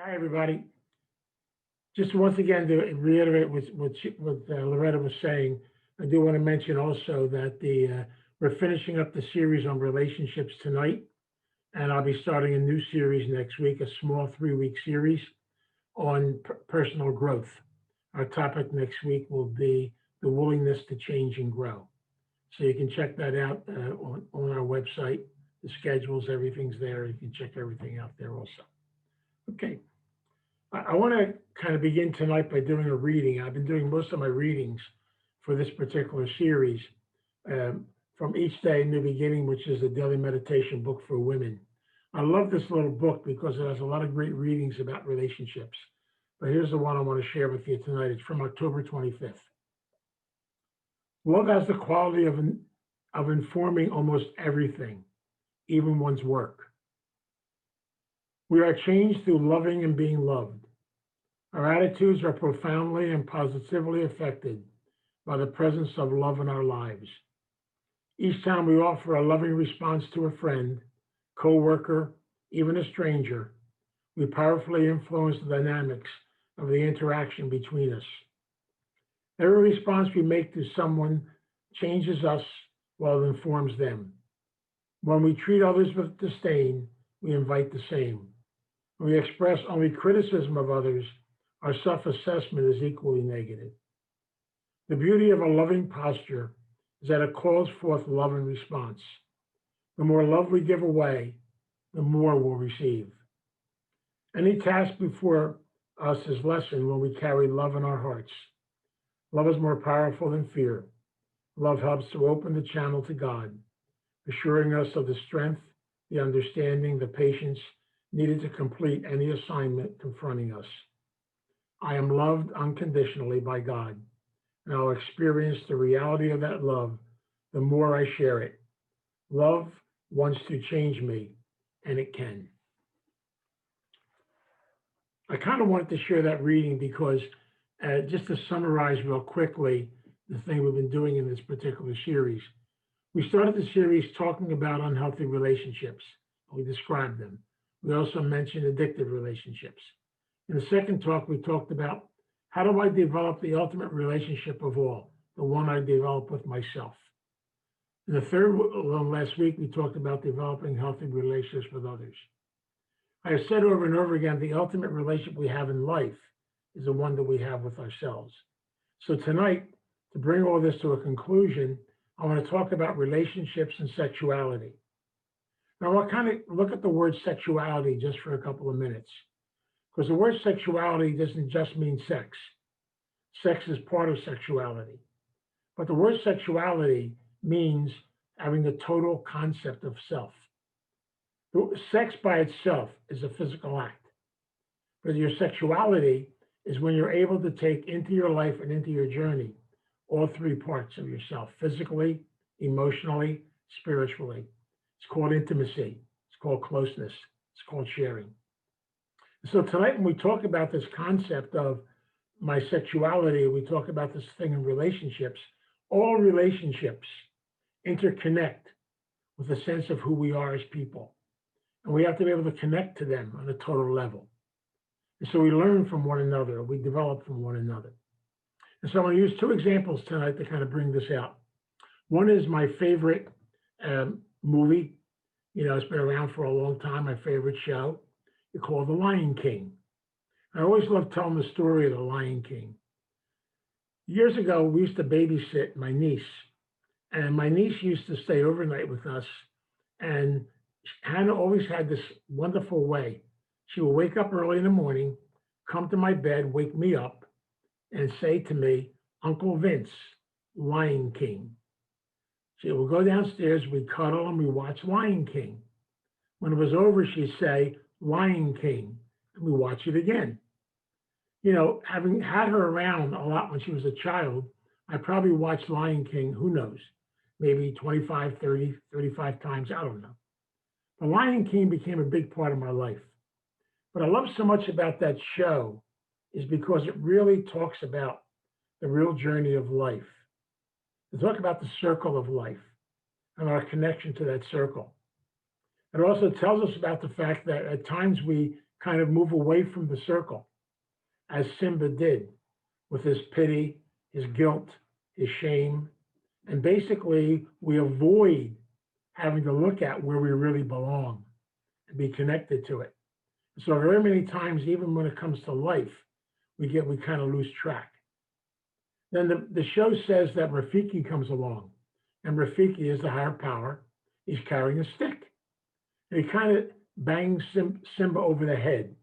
Hi, everybody. Just once again to reiterate what Loretta was saying, I do want to mention also that we're finishing up the series on relationships tonight, and I'll be starting a new series next week, a small 3-week series on personal growth. Our topic next week will be the willingness to change and grow. So you can check that out on our website. The schedules, everything's there. You can check everything out there also. Okay. I want to kind of begin tonight by doing a reading. I've been doing most of my readings for this particular series from Each Day New Beginning, which is a daily meditation book for women. I love this little book because it has a lot of great readings about relationships. But here's the one I want to share with you tonight. It's from October 25th. Love has the quality of informing almost everything, even one's work. We are changed through loving and being loved. Our attitudes are profoundly and positively affected by the presence of love in our lives. Each time we offer a loving response to a friend, co-worker, even a stranger, we powerfully influence the dynamics of the interaction between us. Every response we make to someone changes us while it informs them. When we treat others with disdain, we invite the same. When we express only criticism of others, our self-assessment is equally negative. The beauty of a loving posture is that it calls forth love in response. The more love we give away, the more we'll receive. Any task before us is lessened when we carry love in our hearts. Love is more powerful than fear. Love helps to open the channel to God, assuring us of the strength, the understanding, the patience needed to complete any assignment confronting us. I am loved unconditionally by God, and I'll experience the reality of that love the more I share it. Love wants to change me, and it can. I kind of wanted to share that reading because just to summarize real quickly the thing we've been doing in this particular series. We started the series talking about unhealthy relationships. We described them. We also mentioned addictive relationships. In the second talk, we talked about how do I develop the ultimate relationship of all, the one I develop with myself. In the third one last week, we talked about developing healthy relationships with others. I have said over and over again, the ultimate relationship we have in life is the one that we have with ourselves. So tonight, to bring all this to a conclusion, I want to talk about relationships and sexuality. Now, I'll kind of look at the word sexuality just for a couple of minutes, because the word sexuality doesn't just mean sex. Sex is part of sexuality. But the word sexuality means having the total concept of self. Sex by itself is a physical act, but your sexuality is when you're able to take into your life and into your journey all three parts of yourself, physically, emotionally, spiritually. It's called intimacy. It's called closeness. It's called sharing. So tonight, when we talk about this concept of my sexuality, we talk about this thing in relationships. All relationships interconnect with a sense of who we are as people. And we have to be able to connect to them on a total level. And so we learn from one another. We develop from one another. And so I'm going to use two examples tonight to kind of bring this out. One is my favorite movie. You know, it's been around for a long time, my favorite show. It's called The Lion King. I always love telling the story of The Lion King. Years ago, we used to babysit my niece, and my niece used to stay overnight with us, and Hannah always had this wonderful way. She would wake up early in the morning, come to my bed, wake me up, and say to me, Uncle Vince, Lion King. She would go downstairs, we'd cuddle, and we'd watch Lion King. When it was over, she'd say, Lion King, and we watch it again. You know, having had her around a lot when she was a child, I probably watched Lion King, who knows, maybe 25, 30, 35 times, I don't know. The Lion King became a big part of my life. What I love so much about that show is because it really talks about the real journey of life. They talk about the circle of life and our connection to that circle. It also tells us about the fact that at times we kind of move away from the circle, as Simba did with his pity, his guilt, his shame. And basically, we avoid having to look at where we really belong and be connected to it. So very many times, even when it comes to life, we kind of lose track. Then the show says that Rafiki comes along, and Rafiki is the higher power. He's carrying a stick, and he kind of bangs Simba over the head.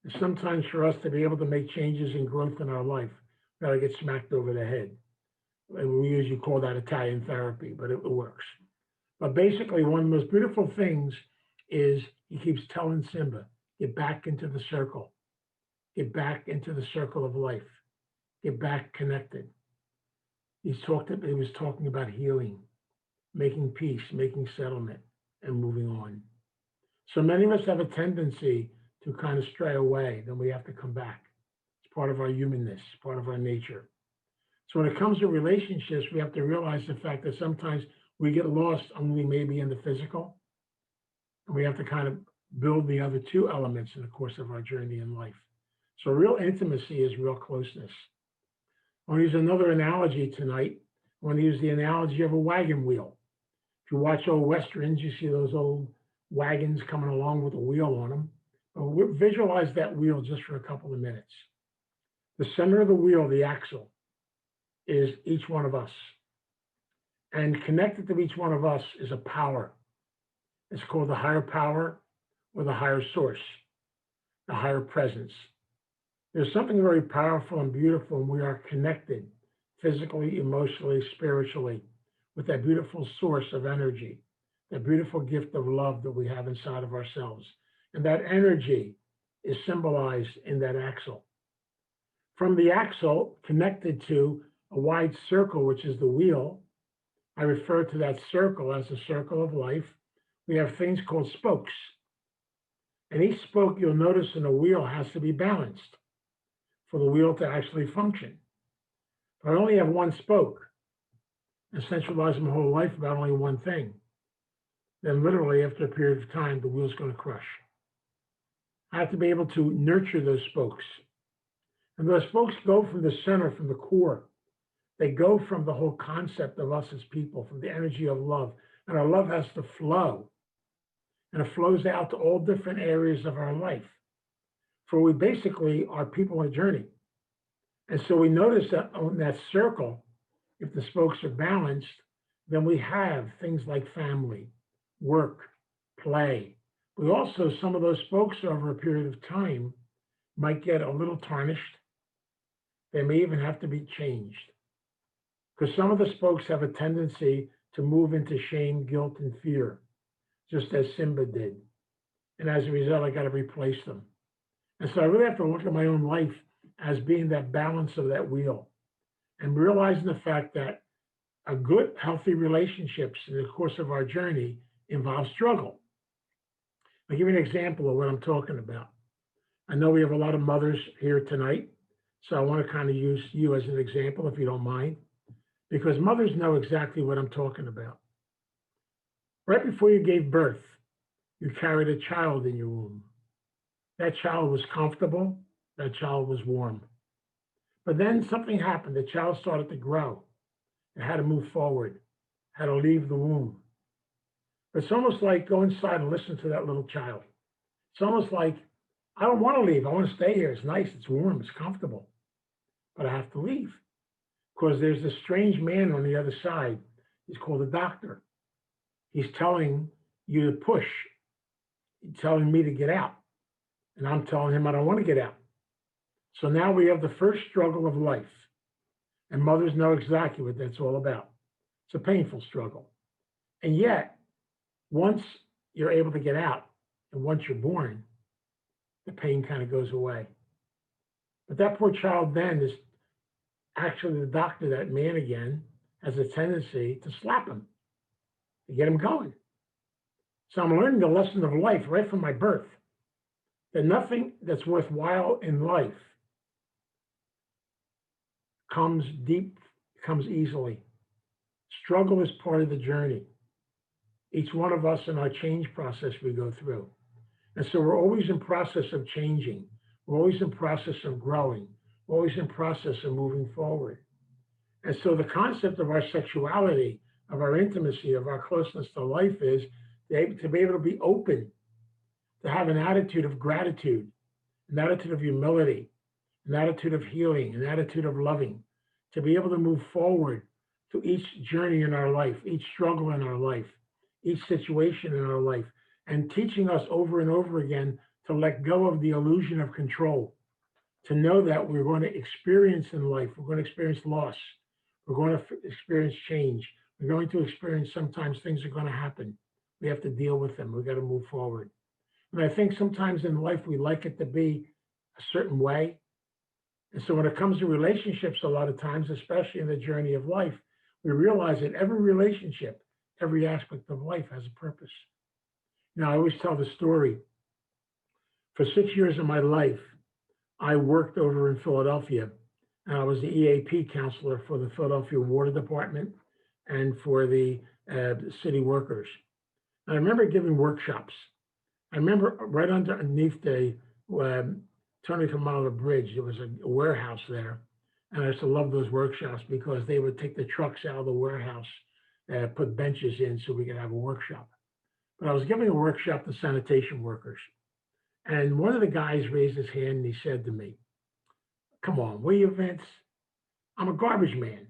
And sometimes for us to be able to make changes and growth in our life, we gotta get smacked over the head. And we usually call that Italian therapy, but it works. But basically, one of the most beautiful things is he keeps telling Simba, get back into the circle, get back into the circle of life, get back connected. He was talking about healing, making peace, making settlement, and moving on. So many of us have a tendency to kind of stray away, then we have to come back. It's part of our humanness, part of our nature. So when it comes to relationships, we have to realize the fact that sometimes we get lost only maybe in the physical, and we have to kind of build the other two elements in the course of our journey in life. So real intimacy is real closeness. I want to use another analogy tonight. I want to use the analogy of a wagon wheel. If you watch old Westerns, you see those old wagons coming along with a wheel on them. But visualize that wheel just for a couple of minutes. The center of the wheel, the axle, is each one of us. And connected to each one of us is a power. It's called the higher power or the higher source, the higher presence. There's something very powerful and beautiful, and we are connected physically, emotionally, spiritually with that beautiful source of energy, that beautiful gift of love that we have inside of ourselves. And that energy is symbolized in that axle. From the axle connected to a wide circle, which is the wheel, I refer to that circle as the circle of life. We have things called spokes. And each spoke, you'll notice in a wheel, has to be balanced for the wheel to actually function. If I only have one spoke and centralize my whole life about only one thing, then literally after a period of time, the wheel's going to crush. I have to be able to nurture those spokes. And those spokes go from the center, from the core. They go from the whole concept of us as people, from the energy of love. And our love has to flow. And it flows out to all different areas of our life. For we basically are people on a journey. And so we notice that on that circle, if the spokes are balanced, then we have things like family, work, play. But also some of those spokes over a period of time might get a little tarnished. They may even have to be changed. Because some of the spokes have a tendency to move into shame, guilt, and fear, just as Simba did. And as a result, I got to replace them. And so I really have to look at my own life as being that balance of that wheel and realizing the fact that a good, healthy relationships in the course of our journey involve struggle. I'll give you an example of what I'm talking about. I know we have a lot of mothers here tonight, so I want to kind of use you as an example, if you don't mind, because mothers know exactly what I'm talking about. Right before you gave birth, you carried a child in your womb. That child was comfortable, that child was warm. But then something happened. The child started to grow. It had to move forward, had to leave the womb. It's almost like go inside and listen to that little child. It's almost like, I don't want to leave. I want to stay here. It's nice, it's warm, it's comfortable. But I have to leave because there's this strange man on the other side. He's called a doctor. He's telling you to push. He's telling me to get out. And I'm telling him I don't want to get out. So now we have the first struggle of life. And mothers know exactly what that's all about. It's a painful struggle. And yet, once you're able to get out and once you're born, the pain kind of goes away. But that poor child then is actually the doctor, that man again, has a tendency to slap him, to get him going. So I'm learning the lesson of life right from my birth, that nothing that's worthwhile in life comes deep, comes easily. Struggle is part of the journey. Each one of us in our change process we go through. And so we're always in process of changing. We're always in process of growing. We're always in process of moving forward. And so the concept of our sexuality, of our intimacy, of our closeness to life is to be able to be open, to have an attitude of gratitude, an attitude of humility, an attitude of healing, an attitude of loving, to be able to move forward to each journey in our life, each struggle in our life, each situation in our life, and teaching us over and over again to let go of the illusion of control, to know that we're going to experience in life, we're going to experience loss, we're going to experience change, we're going to experience sometimes things are going to happen. We have to deal with them. We've got to move forward. And I think sometimes in life we like it to be a certain way. And so when it comes to relationships, a lot of times, especially in the journey of life, we realize that every relationship, every aspect of life has a purpose. Now, I always tell the story. For 6 years of my life, I worked over in Philadelphia, and I was the EAP counselor for the Philadelphia Water Department and for the city workers. And I remember giving workshops. I remember right underneath the Tony Mile Bridge, there was a warehouse there. And I used to love those workshops because they would take the trucks out of the warehouse, put benches in so we could have a workshop. But I was giving a workshop to sanitation workers. And one of the guys raised his hand and he said to me, "Come on, will you, Vince? I'm a garbage man.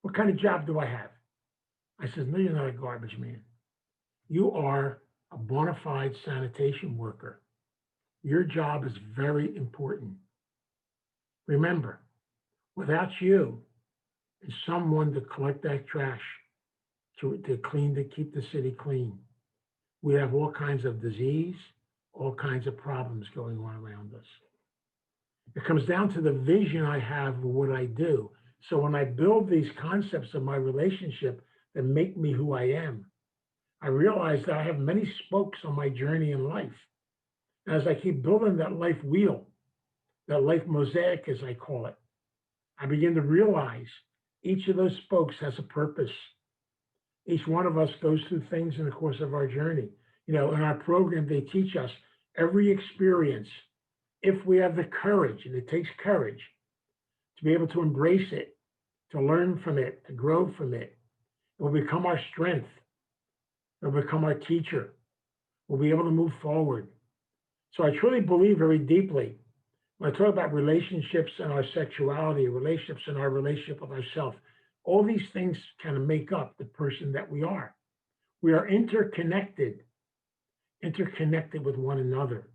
What kind of job do I have?" I said, "No, you're not a garbage man. You are a bona fide sanitation worker. Your job is very important. Remember, without you and someone to collect that trash, to clean, to keep the city clean, we have all kinds of disease, all kinds of problems going on around us." It comes down to the vision I have of what I do. So when I build these concepts of my relationship that make me who I am, I realize that I have many spokes on my journey in life. As I keep building that life wheel, that life mosaic, as I call it, I begin to realize each of those spokes has a purpose. Each one of us goes through things in the course of our journey. In our program, they teach us every experience, if we have the courage, and it takes courage to be able to embrace it, to learn from it, to grow from it, it will become our strength. It will become our teacher. We'll be able to move forward. So I truly believe very deeply when I talk about relationships and our sexuality, relationships and our relationship with ourselves, all these things kind of make up the person that we are. We are interconnected with one another.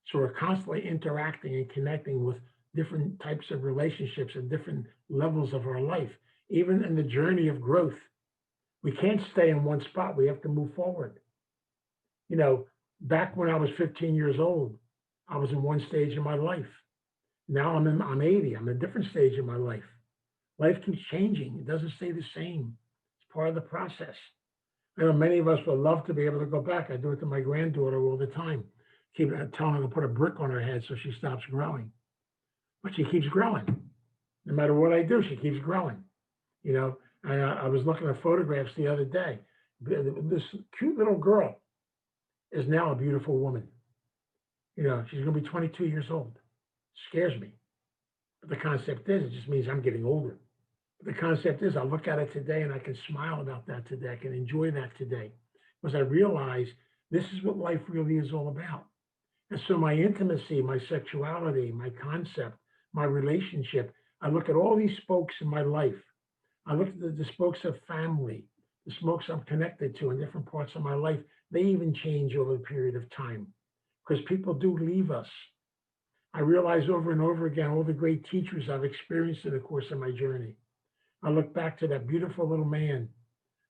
So we're constantly interacting and connecting with different types of relationships and different levels of our life, even in the journey of growth. We can't stay in one spot. We have to move forward. Back when I was 15 years old, I was in one stage of my life. Now I'm 80. I'm in a different stage of my life. Life keeps changing. It doesn't stay the same. It's part of the process. Many of us would love to be able to go back. I do it to my granddaughter all the time. Keep telling her to put a brick on her head so she stops growing. But she keeps growing. No matter what I do, she keeps growing. I was looking at photographs the other day. This cute little girl is now a beautiful woman. She's going to be 22 years old. Scares me. But the concept is, it just means I'm getting older. But the concept is, I look at it today and I can smile about that today. I can enjoy that today because I realize this is what life really is all about. And so my intimacy, my sexuality, my concept, my relationship, I look at all these spokes in my life. I look at the spokes of family, the spokes I'm connected to in different parts of my life. They even change over a period of time because people do leave us. I realize over and over again all the great teachers I've experienced in the course of my journey. I look back to that beautiful little man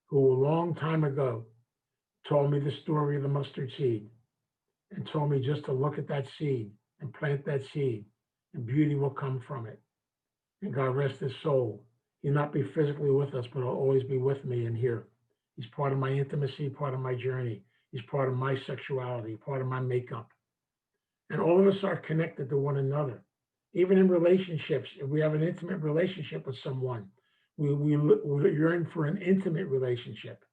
who a long time ago told me the story of the mustard seed and told me just to look at that seed and plant that seed and beauty will come from it. And God rest his soul. He'll not be physically with us, but he'll always be with me in here. He's part of my intimacy, part of my journey. He's part of my sexuality, part of my makeup. And all of us are connected to one another. Even in relationships, if we have an intimate relationship with someone, we yearn for an intimate relationship.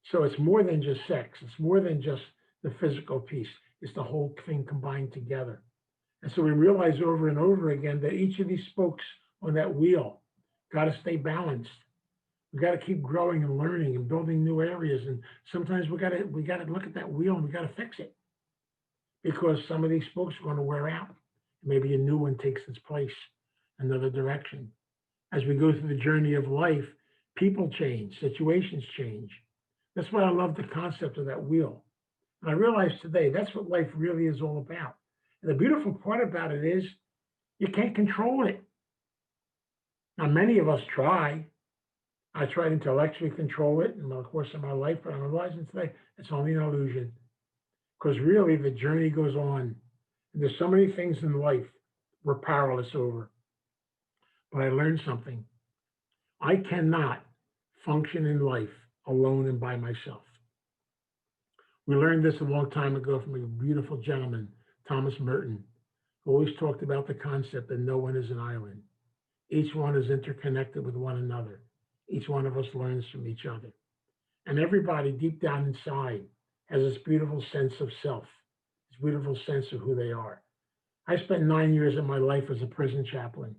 So it's more than just sex. It's more than just the physical piece. It's the whole thing combined together. And so we realize over and over again that each of these spokes on that wheel got to stay balanced. We got to keep growing and learning and building new areas. And sometimes we got to look at that wheel and we got to fix it because some of these spokes are going to wear out. Maybe a new one takes its place, another direction. As we go through the journey of life, people change, situations change. That's why I love the concept of that wheel. And I realize today that's what life really is all about. And the beautiful part about it is you can't control it. Now, many of us try. I tried to intellectually control it in the course of my life, but I'm realizing today it's only an illusion because really the journey goes on. And there's so many things in life we're powerless over. But I learned something. I cannot function in life alone and by myself. We learned this a long time ago from a beautiful gentleman, Thomas Merton, who always talked about the concept that no one is an island. Each one is interconnected with one another. Each one of us learns from each other. And everybody deep down inside has this beautiful sense of self, this beautiful sense of who they are. I spent 9 years of my life as a prison chaplain.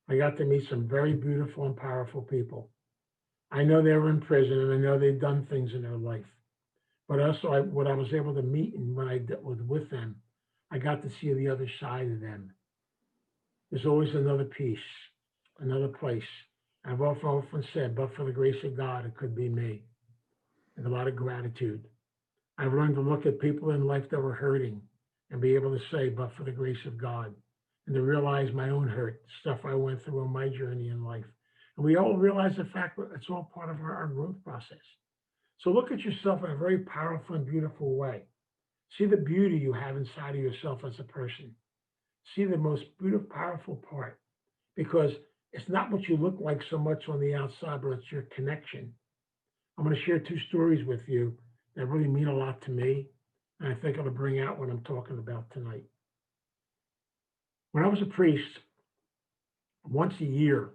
I got to meet some very beautiful and powerful people. I know they were in prison and I know they've done things in their life. But also, what I was able to meet and when I was with them, I got to see the other side of them. There's always another piece, another place. I've often said, but for the grace of God, it could be me. And a lot of gratitude. I've learned to look at people in life that were hurting and be able to say, but for the grace of God, and to realize my own hurt, stuff I went through on my journey in life. And we all realize the fact that it's all part of our growth process. So look at yourself in a very powerful and beautiful way. See the beauty you have inside of yourself as a person. See the most beautiful, powerful part because it's not what you look like so much on the outside, but it's your connection. I'm going to share two stories with you that really mean a lot to me. And I think it'll bring out what I'm talking about tonight. When I was a priest, once a year,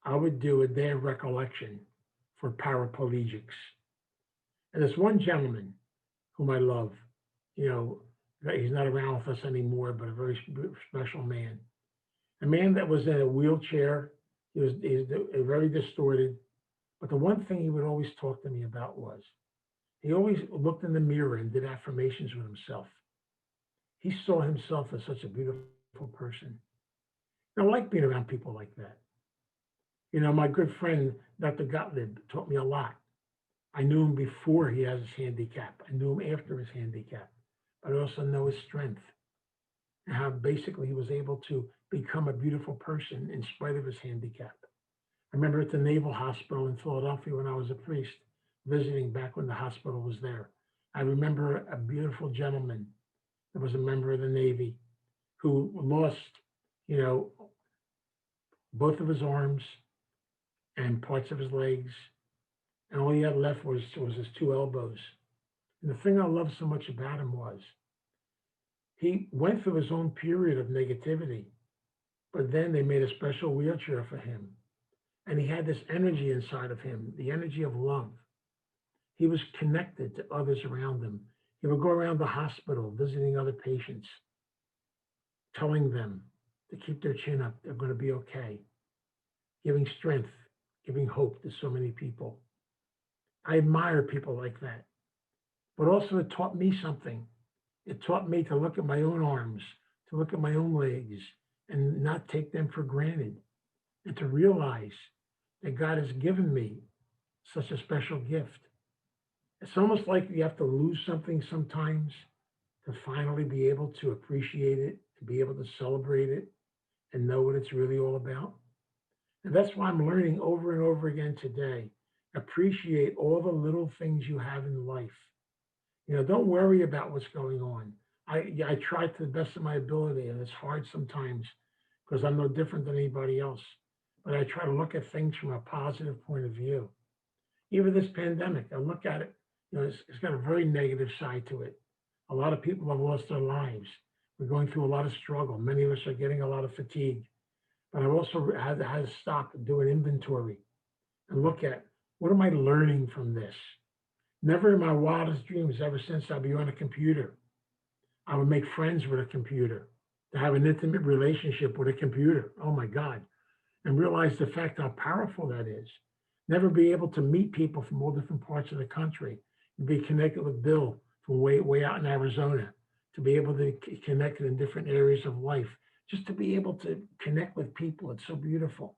I would do a day of recollection for paraplegics. And this one gentleman whom I love, you know, he's not around with us anymore, but a very special man. A man that was in a wheelchair. He's very distorted. But the one thing he would always talk to me about was he always looked in the mirror and did affirmations with himself. He saw himself as such a beautiful person. And I like being around people like that. You know, my good friend, Dr. Gottlieb, taught me a lot. I knew him before he has his handicap. I knew him after his handicap. But I also know his strength and how basically he was able to become a beautiful person in spite of his handicap. I remember at the Naval Hospital in Philadelphia when I was a priest, visiting back when the hospital was there. I remember a beautiful gentleman that was a member of the Navy who lost, you know, both of his arms and parts of his legs, and all he had left was his two elbows. And the thing I loved so much about him was he went through his own period of negativity, but then they made a special wheelchair for him. And he had this energy inside of him, the energy of love. He was connected to others around him. He would go around the hospital visiting other patients, telling them to keep their chin up, they're going to be okay, giving strength, giving hope to so many people. I admire people like that. But also, it taught me something. It taught me to look at my own arms, to look at my own legs, and not take them for granted, and to realize that God has given me such a special gift. It's almost like you have to lose something sometimes to finally be able to appreciate it, to be able to celebrate it, and know what it's really all about. And that's why I'm learning over and over again today. Appreciate all the little things you have in life. You know, don't worry about what's going on. I try to the best of my ability, and it's hard sometimes because I'm no different than anybody else. But I try to look at things from a positive point of view. Even this pandemic, I look at it, you know, it's got a very negative side to it. A lot of people have lost their lives. We're going through a lot of struggle. Many of us are getting a lot of fatigue. But I've also had to stop and do an inventory and look at what am I learning from this? Never in my wildest dreams, ever since I've been on a computer, I would make friends with a computer, to have an intimate relationship with a computer. Oh my God. And realize the fact how powerful that is. Never be able to meet people from all different parts of the country, and be connected with Bill from way out in Arizona, to be able to connect in different areas of life, just to be able to connect with people. It's so beautiful.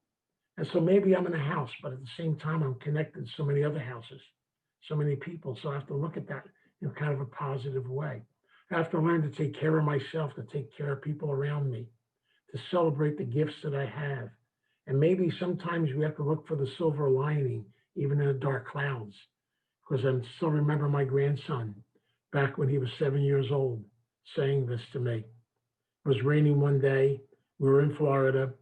And so maybe I'm in a house, but at the same time, I'm connected to so many other houses, so many people. So I have to look at that in kind of a positive way. I have to learn to take care of myself, to take care of people around me, to celebrate the gifts that I have. And maybe sometimes we have to look for the silver lining, even in the dark clouds, because I still remember my grandson back when he was 7 years old saying this to me. It was raining one day. We were in Florida,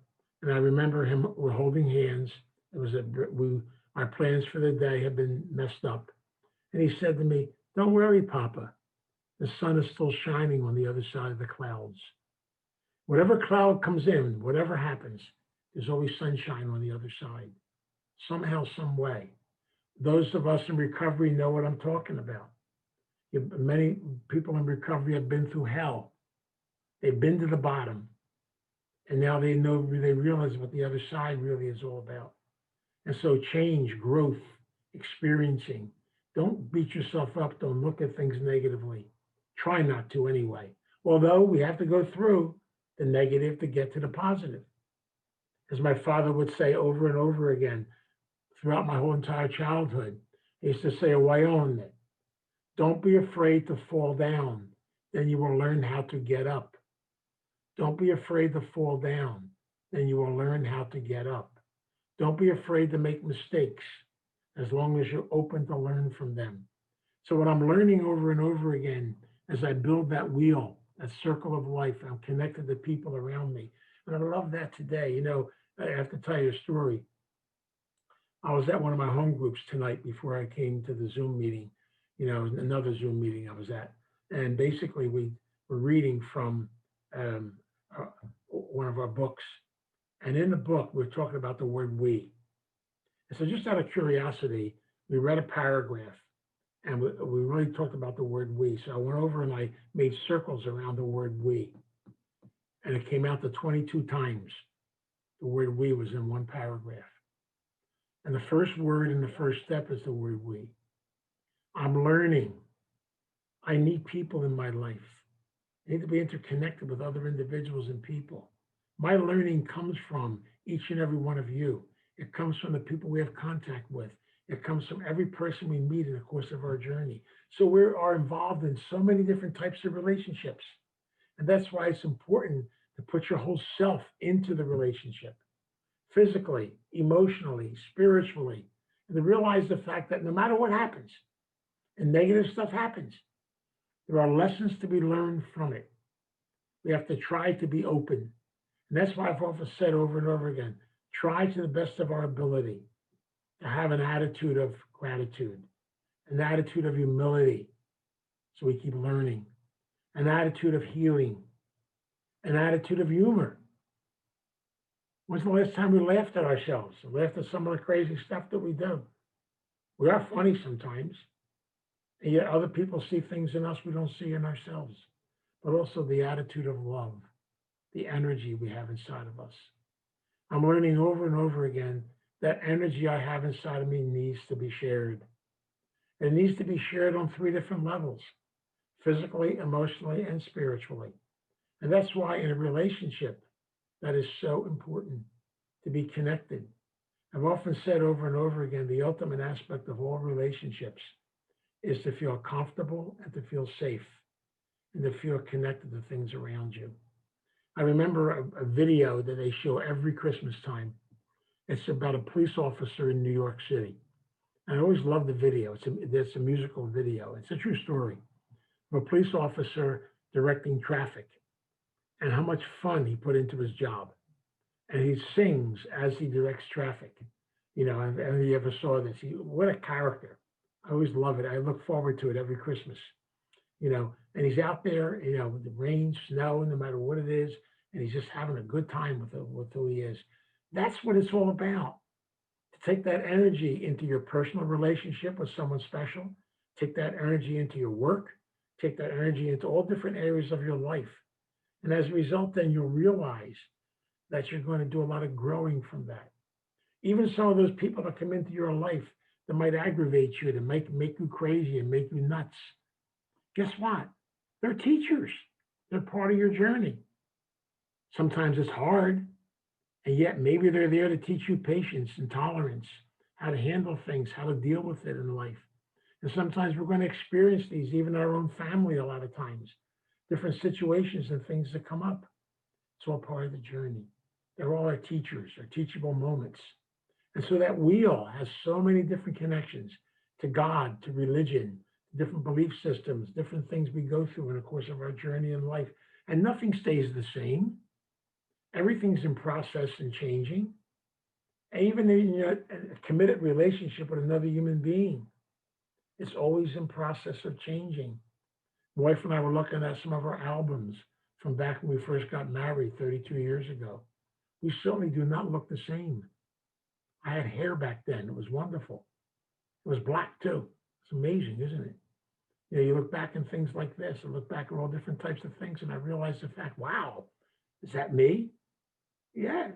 and I remember him. We're holding hands. It was our plans for the day had been messed up, and he said to me, "Don't worry, Papa. The sun is still shining on the other side of the clouds. Whatever cloud comes in, whatever happens, there's always sunshine on the other side. Somehow, some way." Those of us in recovery know what I'm talking about. Many people in recovery have been through hell. They've been to the bottom, and now they realize what the other side really is all about. And so change, growth, experiencing. Don't beat yourself up. Don't look at things negatively. Try not to anyway. Although we have to go through the negative to get to the positive. As my father would say over and over again throughout my whole entire childhood, he used to say, Wyoming, don't be afraid to fall down. Then you will learn how to get up. Don't be afraid to fall down. Then you will learn how to get up. Don't be afraid to make mistakes as long as you're open to learn from them. So what I'm learning over and over again as I build that wheel, that circle of life, I'm connected to people around me. And I love that today. I have to tell you a story. I was at one of my home groups tonight before I came to the Zoom meeting, another Zoom meeting I was at. And basically we were reading from um, uh, one of our books. And in the book, we're talking about the word we. And so just out of curiosity, we read a paragraph and we really talked about the word we. So I went over and I made circles around the word we. And it came out to 22 times the word we was in one paragraph. And the first word in the first step is the word we. I'm learning. I need people in my life. I need to be interconnected with other individuals and people. My learning comes from each and every one of you. It comes from the people we have contact with. It comes from every person we meet in the course of our journey. So we are involved in so many different types of relationships. And that's why it's important to put your whole self into the relationship, physically, emotionally, spiritually, and to realize the fact that no matter what happens, and negative stuff happens, there are lessons to be learned from it. We have to try to be open. And that's why I've often said over and over again, try to the best of our ability to have an attitude of gratitude, an attitude of humility, so we keep learning, an attitude of healing, an attitude of humor. When's the last time we laughed at ourselves, laughed at some of the crazy stuff that we do? We are funny sometimes, and yet other people see things in us we don't see in ourselves, but also the attitude of love, the energy we have inside of us. I'm learning over and over again that energy I have inside of me needs to be shared. It needs to be shared on three different levels: physically, emotionally, and spiritually. And that's why in a relationship, that is so important to be connected. I've often said over and over again, the ultimate aspect of all relationships is to feel comfortable and to feel safe and to feel connected to things around you. I remember a video that they show every Christmas time. It's about a police officer in New York City. I always love the video. It's a musical video. It's a true story of a police officer directing traffic and how much fun he put into his job. And he sings as he directs traffic. And you ever saw this? What a character. I always love it. I look forward to it every Christmas. And he's out there, with the rain, snow, no matter what it is, and he's just having a good time with who he is. That's what it's all about. To take that energy into your personal relationship with someone special, take that energy into your work, take that energy into all different areas of your life. And as a result, then you'll realize that you're going to do a lot of growing from that. Even some of those people that come into your life that might aggravate you, that might make you crazy and make you nuts, guess what? They're teachers. They're part of your journey. Sometimes it's hard, and yet maybe they're there to teach you patience and tolerance, how to handle things, how to deal with it in life. And sometimes we're going to experience these, even in our own family, a lot of times, different situations and things that come up. It's all part of the journey. They're all our teachers, our teachable moments. And so that wheel has so many different connections to God, to religion, different belief systems, different things we go through in the course of our journey in life. And nothing stays the same. Everything's in process and changing. And even in a committed relationship with another human being, it's always in process of changing. My wife and I were looking at some of our albums from back when we first got married 32 years ago. We certainly do not look the same. I had hair back then. It was wonderful. It was black too. It's amazing, isn't it? You look back and things like this, I look back at all different types of things, and I realized the fact, wow, is that me? Yeah.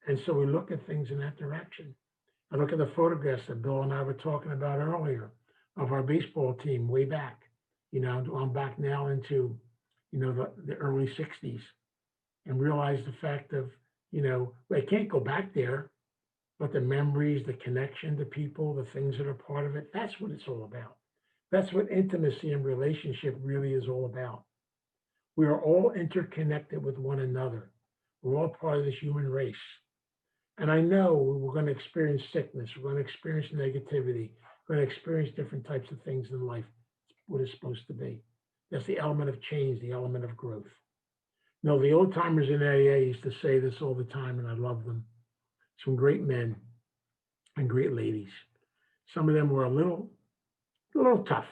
And so we look at things in that direction. I look at the photographs that Bill and I were talking about earlier of our baseball team way back. I'm back now into, the early 60s and realize the fact of, I can't go back there, but the memories, the connection to people, the things that are part of it, that's what it's all about. That's what intimacy and relationship really is all about. We are all interconnected with one another. We're all part of this human race. And I know we're going to experience sickness. We're going to experience negativity. We're going to experience different types of things in life. It's what it's supposed to be. That's the element of change, the element of growth. The old timers in AA used to say this all the time, and I love them. Some great men and great ladies. Some of them were a little tough,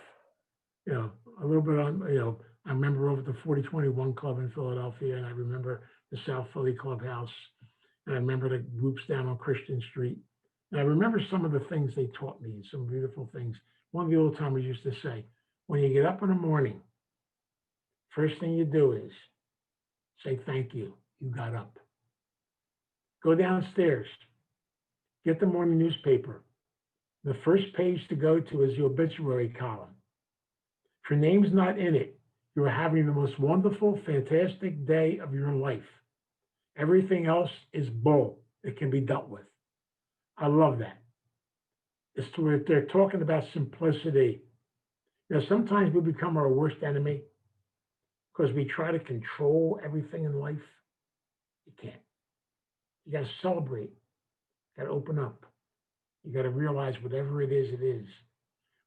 a little bit on, I remember over at the 4021 Club in Philadelphia, and I remember the South Philly Clubhouse, and I remember the groups down on Christian Street. And I remember some of the things they taught me, some beautiful things. One of the old timers used to say, when you get up in the morning, first thing you do is say, thank you, you got up. Go downstairs, get the morning newspaper. The first page to go to is the obituary column. If your name's not in it, you are having the most wonderful, fantastic day of your life. Everything else is bull. It can be dealt with. I love that. It's to where they're talking about simplicity. Sometimes we become our worst enemy because we try to control everything in life. You can't. You got to celebrate. You got to open up. You got to realize whatever it is, it is.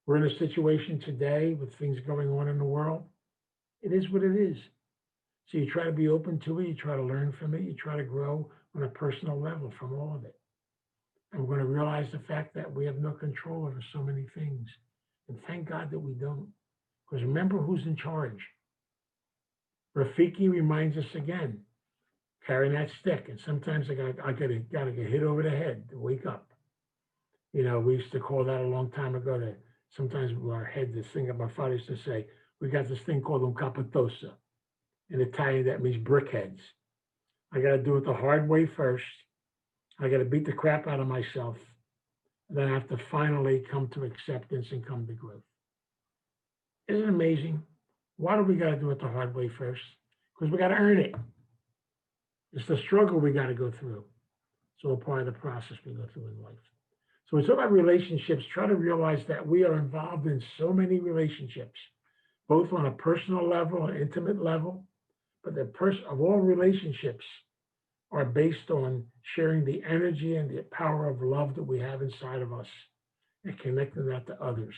We're in a situation today with things going on in the world. It is what it is. So you try to be open to it. You try to learn from it. You try to grow on a personal level from all of it. And we're going to realize the fact that we have no control over so many things. And thank God that we don't. Because remember who's in charge. Rafiki reminds us again, carrying that stick. And sometimes I gotta get hit over the head to wake up. We used to call that a long time ago that sometimes our head, this thing that my father used to say, we got this thing called un capitosa. In Italian, that means brickheads. I got to do it the hard way first. I got to beat the crap out of myself. And then I have to finally come to acceptance and come to growth. Isn't it amazing? Why do we got to do it the hard way first? Because we got to earn it. It's the struggle we got to go through. It's all part of the process we go through in life. So it's all about relationships. Try to realize that we are involved in so many relationships, both on a personal level, an intimate level, but of all relationships are based on sharing the energy and the power of love that we have inside of us and connecting that to others.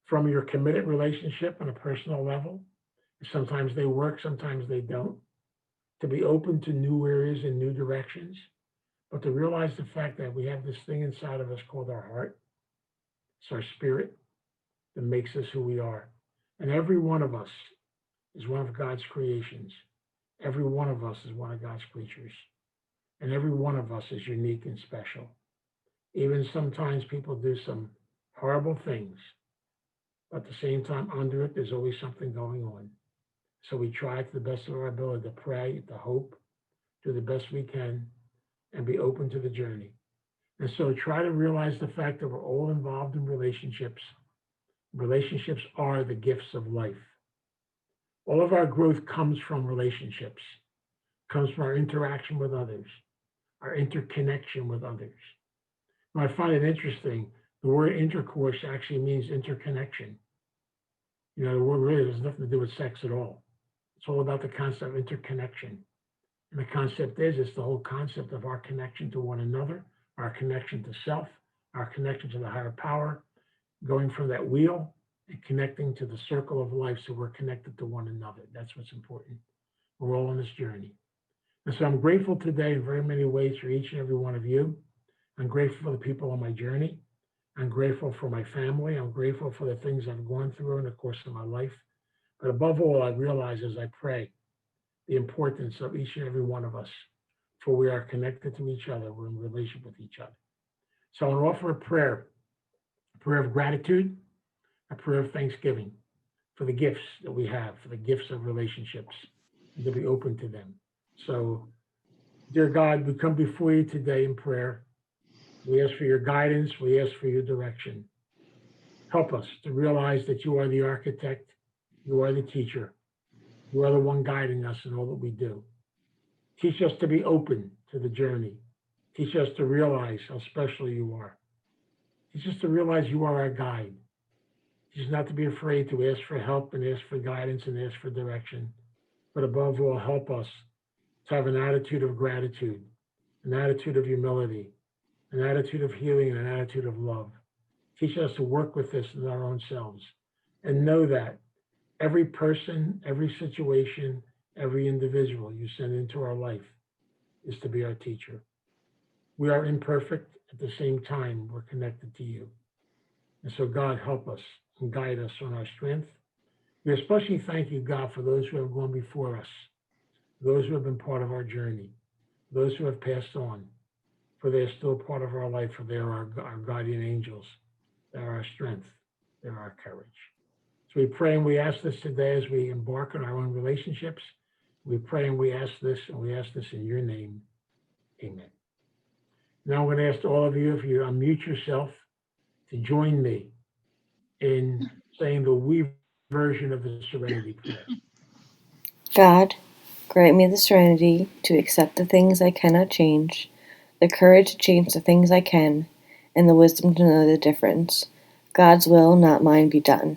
From your committed relationship on a personal level, sometimes they work, sometimes they don't, to be open to new areas and new directions, but to realize the fact that we have this thing inside of us called our heart. It's our spirit that makes us who we are. And every one of us is one of God's creations. Every one of us is one of God's creatures. And every one of us is unique and special. Even sometimes people do some horrible things. But at the same time, under it, there's always something going on. So we try to the best of our ability to pray, to hope, do the best we can, and be open to the journey. And so try to realize the fact that we're all involved in relationships. Relationships are the gifts of life. All of our growth comes from relationships, comes from our interaction with others, our interconnection with others. Now, I find it interesting. The word intercourse actually means interconnection. The word really has nothing to do with sex at all. It's all about the concept of interconnection. And the concept is, it's the whole concept of our connection to one another, our connection to self, our connection to the higher power, going from that wheel and connecting to the circle of life so we're connected to one another. That's what's important. We're all on this journey. And so I'm grateful today in very many ways for each and every one of you. I'm grateful for the people on my journey. I'm grateful for my family. I'm grateful for the things I've gone through in the course of my life. But above all, I realize as I pray the importance of each and every one of us, for we are connected to each other. We're in relationship with each other. So I want to offer a prayer of gratitude, a prayer of thanksgiving for the gifts that we have, for the gifts of relationships, and to be open to them. So, dear God, we come before you today in prayer. We ask for your guidance. We ask for your direction. Help us to realize that you are the architect, you are the teacher, you are the one guiding us in all that we do. Teach us to be open to the journey. Teach us to realize how special you are. Teach us to realize you are our guide. Teach us not to be afraid to ask for help and ask for guidance and ask for direction. But above all, help us to have an attitude of gratitude, an attitude of humility, an attitude of healing, and an attitude of love. Teach us to work with this in our own selves and know that every person, every situation, every individual you send into our life is to be our teacher. We are imperfect. At the same time, we're connected to you. And so, God, help us and guide us on our strength. We especially thank you, God, for those who have gone before us, those who have been part of our journey, those who have passed on, for they are still part of our life, for they are our guardian angels. They are our strength. They are our courage. So we pray and we ask this today as we embark on our own relationships. We pray and we ask this in your name. Amen. Now I'm going to ask all of you, if you unmute yourself, to join me in saying the we version of the Serenity Prayer. God, grant me the serenity to accept the things I cannot change, the courage to change the things I can, and the wisdom to know the difference. God's will, not mine, be done.